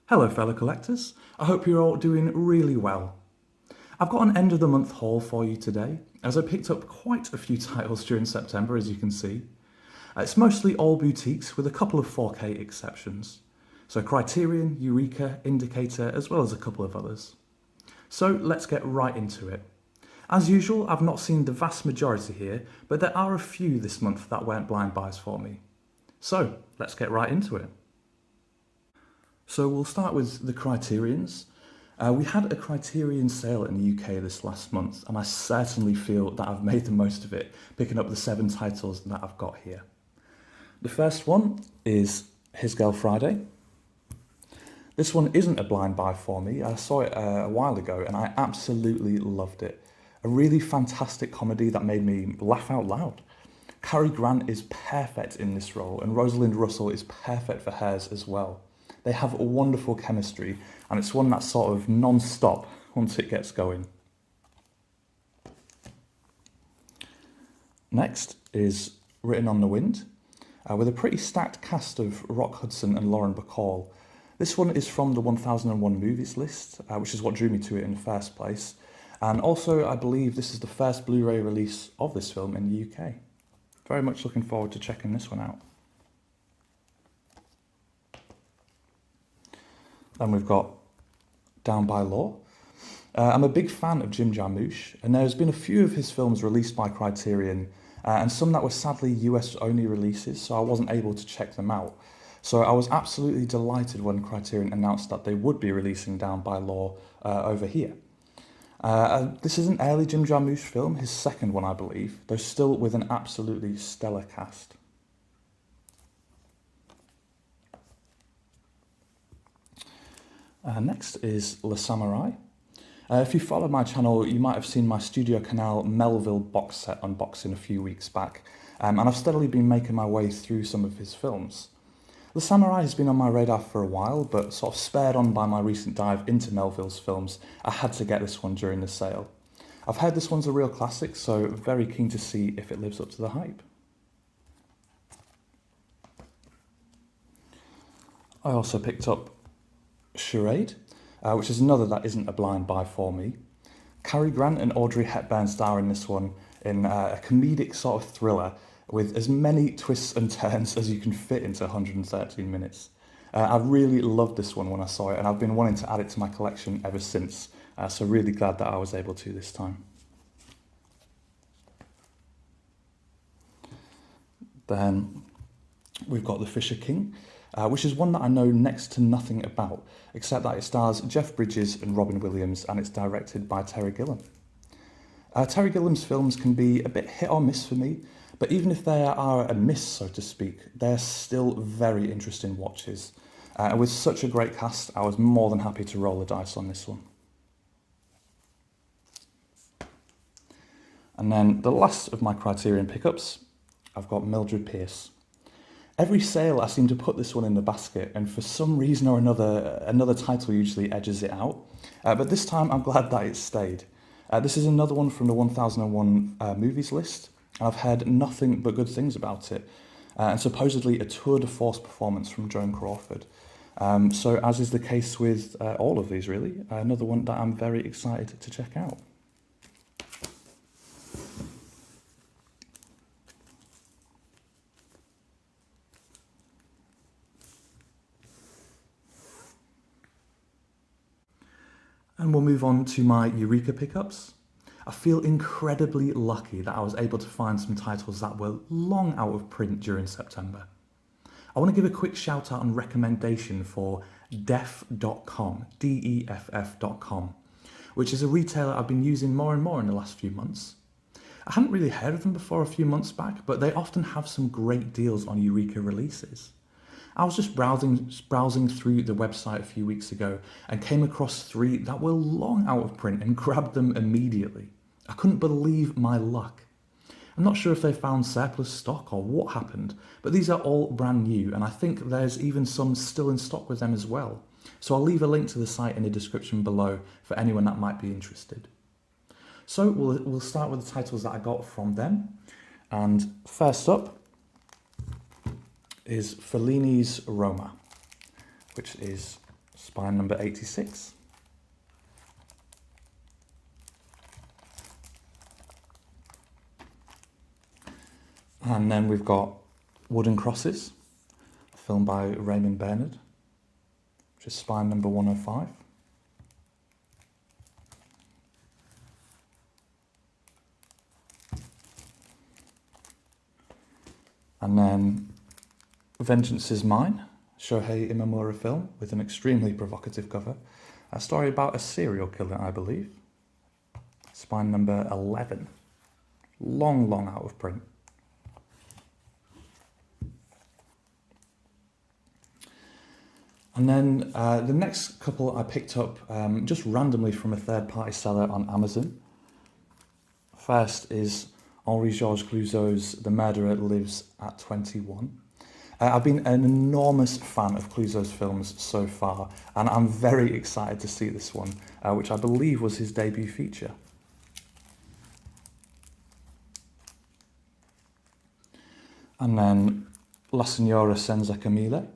Hello fellow collectors, I hope you're all doing really well. I've got an end of the month haul for you today, as I picked up quite a few titles during September, as you can see. It's mostly all boutiques with a couple of 4K exceptions. So Criterion, Eureka, Indicator, as well as a couple of others. So let's get right into it. As usual, I've not seen the vast majority here, but there are a few this month that weren't blind buys for me. So let's get right into it. So we'll start with the Criterions. We had a Criterion sale in the UK this last month, and I certainly feel that I've made the most of it, picking up the 7 titles that I've got here. The first one is His Girl Friday. This one isn't a blind buy for me. I saw it a while ago and I absolutely loved it. A really fantastic comedy that made me laugh out loud. Cary Grant is perfect in this role and Rosalind Russell is perfect for hers as well. They have a wonderful chemistry and it's one that's sort of non-stop once it gets going. Next is Written on the Wind, with a pretty stacked cast of Rock Hudson and Lauren Bacall. This one is from the 1001 movies list, which is what drew me to it in the first place. And also, I believe this is the first Blu-ray release of this film in the UK. Very much looking forward to checking this one out. Then we've got Down by Law. I'm a big fan of Jim Jarmusch, and there's been a few of his films released by Criterion, and some that were sadly US-only releases, so I wasn't able to check them out. So I was absolutely delighted when Criterion announced that they would be releasing Down by Law over here. This is an early Jim Jarmusch film, his second one I believe, though still with an absolutely stellar cast. Next is Le Samurai. If you follow my channel, you might have seen my Studio Canal Melville box set unboxing a few weeks back, and I've steadily been making my way through some of his films. Le Samurai has been on my radar for a while, but sort of spurred on by my recent dive into Melville's films, I had to get this one during the sale. I've heard this one's a real classic, so very keen to see if it lives up to the hype. I also picked up Charade, which is another that isn't a blind buy for me. Cary Grant and Audrey Hepburn star in this one in a comedic sort of thriller with as many twists and turns as you can fit into 113 minutes. I really loved this one when I saw it and I've been wanting to add it to my collection ever since, so really glad that I was able to this time. Then we've got The Fisher King, which is one that I know next to nothing about, except that it stars Jeff Bridges and Robin Williams and it's directed by Terry Gilliam. Terry Gilliam's films can be a bit hit or miss for me, but even if they are a miss, so to speak, they're still very interesting watches. And with such a great cast, I was more than happy to roll the dice on this one. And then the last of my Criterion pickups, I've got Mildred Pierce. Every sale I seem to put this one in the basket and for some reason or another title usually edges it out. But this time I'm glad that it stayed. This is another one from the 1001 movies list. And I've heard nothing but good things about it. And supposedly a tour de force performance from Joan Crawford. So as is the case with all of these really, another one that I'm very excited to check out. And we'll move on to my Eureka pickups. I feel incredibly lucky that I was able to find some titles that were long out of print during September. I want to give a quick shout out and recommendation for Deff.com, DEFF.com, which is a retailer I've been using more and more in the last few months. I hadn't really heard of them before a few months back, but they often have some great deals on Eureka releases. I was just browsing through the website a few weeks ago and came across 3 that were long out of print and grabbed them immediately. I couldn't believe my luck. I'm not sure if they found surplus stock or what happened, but these are all brand new and I think there's even some still in stock with them as well. So I'll leave a link to the site in the description below for anyone that might be interested. So we'll start with the titles that I got from them. And first up is Fellini's Roma, which is spine number 86. And then we've got Wooden Crosses, a film by Raymond Bernard, which is spine number 105. And then Vengeance is Mine, Shohei Imamura film with an extremely provocative cover. A story about a serial killer, I believe. Spine number 11. Long out of print. And then the next couple I picked up just randomly from a third-party seller on Amazon. First is Henri-Georges Clouzot's The Murderer Lives at 21. I've been an enormous fan of Clouzot's films so far, and I'm very excited to see this one, which I believe was his debut feature. And then La Signora Senza Camille,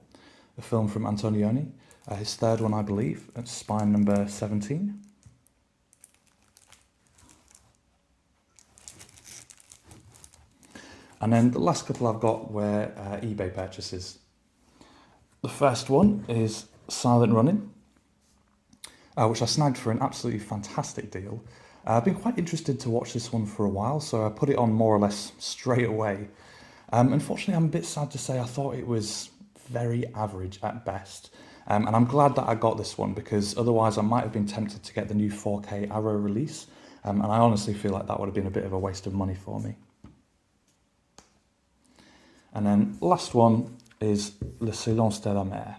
a film from Antonioni, his third one I believe, at spine number 17. And then the last couple I've got were eBay purchases. The first one is Silent Running, which I snagged for an absolutely fantastic deal. I've been quite interested to watch this one for a while, so I put it on more or less straight away. Unfortunately, I'm a bit sad to say I thought it was very average at best. And I'm glad that I got this one, because otherwise I might have been tempted to get the new 4K Arrow release. And I honestly feel like that would have been a bit of a waste of money for me. And then last one is Le Silence de la Mer,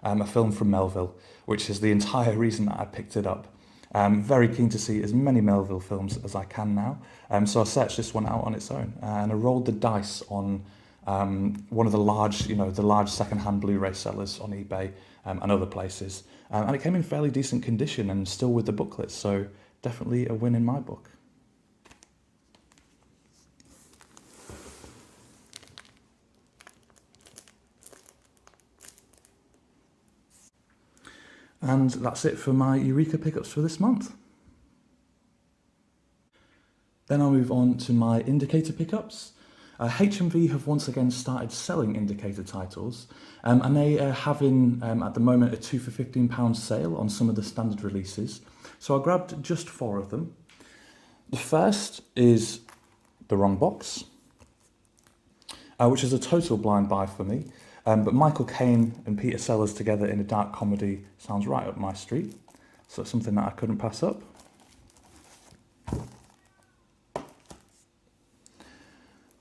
a film from Melville, which is the entire reason that I picked it up. I'm very keen to see as many Melville films as I can now. So I searched this one out on its own, and I rolled the dice on one of the large, the large second-hand Blu-ray sellers on eBay and other places. And it came in fairly decent condition and still with the booklet, so definitely a win in my book. And that's it for my Eureka pickups for this month. Then I'll move on to my indicator pickups. HMV have once again started selling indicator titles, and they are having, at the moment, a 2 for £15 sale on some of the standard releases. So I grabbed just 4 of them. The first is The Wrong Box, which is a total blind buy for me. But Michael Caine and Peter Sellers together in a dark comedy sounds right up my street. So it's something that I couldn't pass up.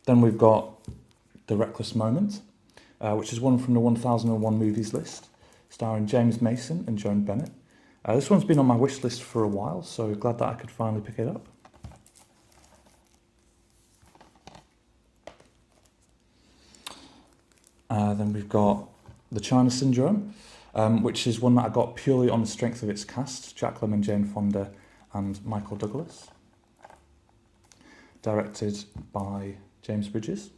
Then we've got The Reckless Moment, which is one from the 1001 Movies list, starring James Mason and Joan Bennett. This one's been on my wish list for a while, so glad that I could finally pick it up. Then we've got The China Syndrome, which is one that I got purely on the strength of its cast, Jack Lemmon, Jane Fonda and Michael Douglas. Directed by James Bridges.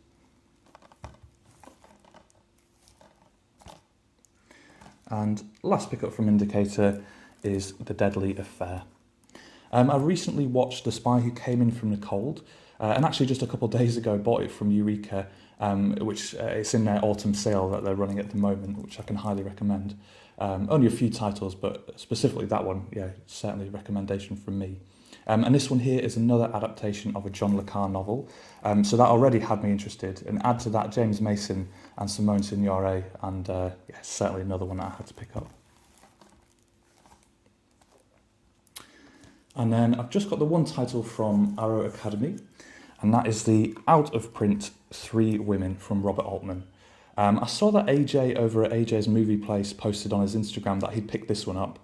And last pickup from Indicator is The Deadly Affair. I recently watched The Spy Who Came In From the Cold, and actually just a couple of days ago bought it from Eureka, which it's in their autumn sale that they're running at the moment, which I can highly recommend. Only a few titles, but specifically that one, yeah, certainly a recommendation from me. And this one here is another adaptation of a John le Carré novel, so that already had me interested. And add to that James Mason and Simone Signoret, and yeah, certainly another one that I had to pick up. And then I've just got the one title from Arrow Academy, and that is the out-of-print Three Women from Robert Altman. I saw that AJ over at AJ's Movie Place posted on his Instagram that he'd picked this one up,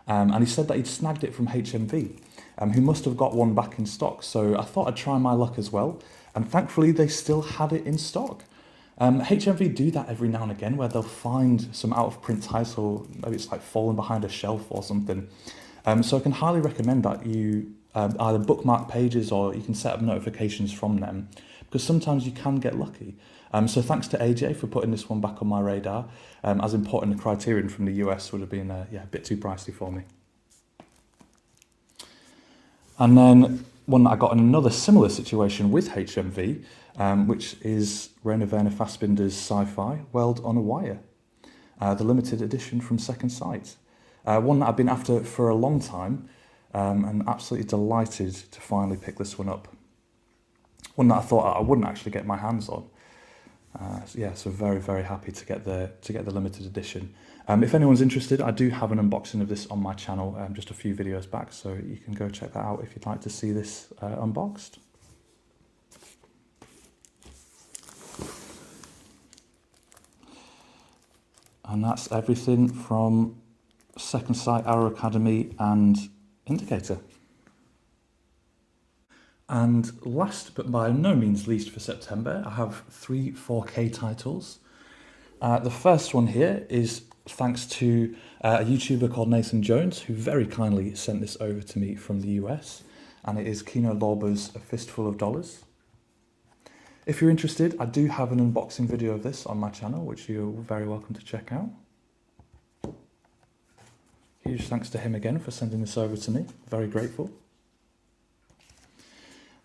and he said that he'd snagged it from HMV, who must have got one back in stock, so I thought I'd try my luck as well, and thankfully they still had it in stock. HMV do that every now and again, where they'll find some out-of-print title, maybe it's like fallen behind a shelf or something. So I can highly recommend that you either bookmark pages or you can set up notifications from them, because sometimes you can get lucky. So thanks to AJ for putting this one back on my radar, as importing the Criterion from the US would have been a bit too pricey for me. And then one that I got in another similar situation with HMV, which is Rainer Werner Fassbinder's sci-fi World on a Wire, the limited edition from Second Sight. One that I've been after for a long time, and absolutely delighted to finally pick this one up. One that I thought I wouldn't actually get my hands on. So very, very happy to get the limited edition. If anyone's interested, I do have an unboxing of this on my channel just a few videos back, so you can go check that out if you'd like to see this unboxed. And that's everything from Second Sight, Arrow Academy and Indicator. And last but by no means least for September, I have 3 4K titles. The first one here is thanks to a YouTuber called Nathan Jones, who very kindly sent this over to me from the US, and it is Kino Lorber's A Fistful of Dollars. If you're interested, I do have an unboxing video of this on my channel, which you're very welcome to check out. Huge thanks to him again for sending this over to me, very grateful.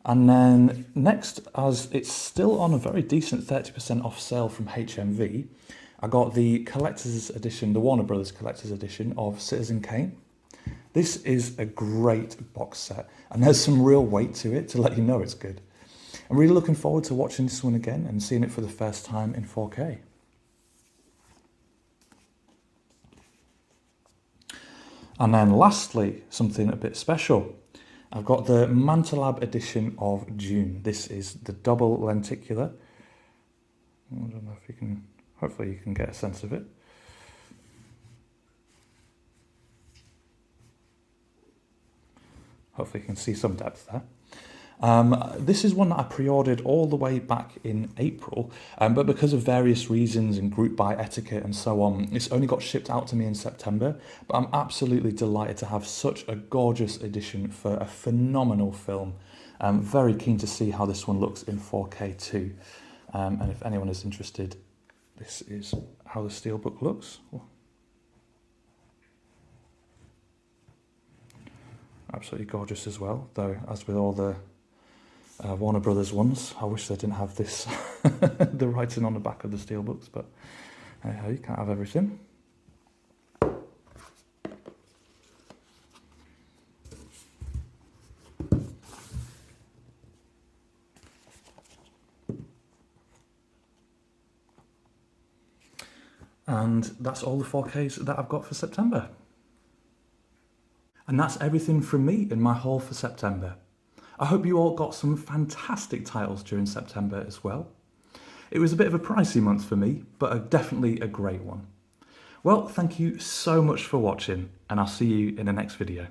And then next, as it's still on a very decent 30% off sale from HMV, I got the collector's edition, the Warner Brothers collector's edition of Citizen Kane. This is a great box set, and there's some real weight to it to let you know it's good. I'm really looking forward to watching this one again and seeing it for the first time in 4K. And then lastly, something a bit special. I've got the Mantelab edition of Dune. This is the double lenticular. I don't know if you can, hopefully you can get a sense of it. Hopefully you can see some depth there. This is one that I pre-ordered all the way back in April, but because of various reasons and group buy etiquette and so on, it's only got shipped out to me in September, but I'm absolutely delighted to have such a gorgeous edition for a phenomenal film. I'm very keen to see how this one looks in 4K too, and if anyone is interested, this is how the steelbook looks. Absolutely gorgeous as well, though as with all the Warner Brothers ones, I wish they didn't have this, the writing on the back of the steelbooks, but you can't have everything. And that's all the 4Ks that I've got for September. And that's everything from me in my haul for September. I hope you all got some fantastic titles during September as well. It was a bit of a pricey month for me, but definitely a great one. Well, thank you so much for watching, and I'll see you in the next video.